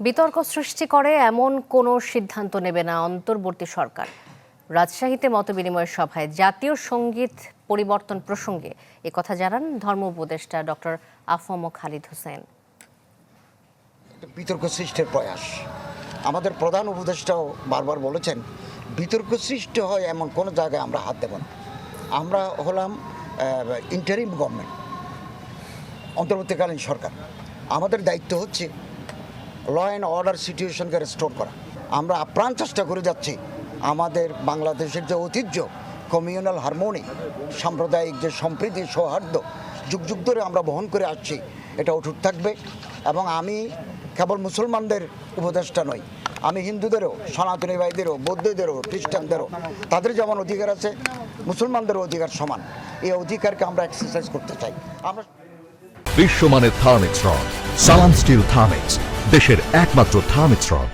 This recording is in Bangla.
বিতর্ক সৃষ্টি করে এমন কোনো সিদ্ধান্ত নেবে না অন্তর্বর্তী সরকার। রাজশাহীতে মতবিনিময় সভায় জাতীয় সঙ্গীত পরিবর্তন প্রসঙ্গে একথা জানান ধর্ম উপদেষ্টা ডক্টর আফম খালিদ হোসেন। বিতর্ক সৃষ্টির প্রয়াস আমাদের প্রধান উপদেষ্টাও বারবার বলেছেন, বিতর্ক সৃষ্টি হয় এমন কোনো জায়গায় আমরা হাত দেব না। আমরা হলাম ইন্টারিম গভর্নমেন্ট, অন্তর্বর্তীকালীন সরকার। আমাদের দায়িত্ব হচ্ছে ল অ্যান্ড অর্ডার সিচুয়েশনকে রেস্টোর করা। আমরা আপ্রাণ চেষ্টা করে যাচ্ছি আমাদের বাংলাদেশের যে ঐতিহ্য, কমিউনাল হারমোনি, সাম্প্রদায়িক যে সম্প্রীতি সৌহার্দ্য যুগ যুগ ধরে আমরা বহন করে আসছি, এটা অটুট থাকবে। এবং আমি কেবল মুসলমানদের উপদেষ্টা নই, আমি হিন্দুদেরও, সনাতনী ভাইদেরও, বৌদ্ধদেরও, খ্রিস্টানদেরও, তাদের যেমন অধিকার আছে মুসলমানদেরও অধিকার সমান। এই অধিকারকে আমরা এক্সারসাইজ করতে চাই। আমরা বিশ্বমানের থার্মিক্স রড, সালাম স্টিল থার্মিক্স, দেশের একমাত্র থার্মিক্স রড।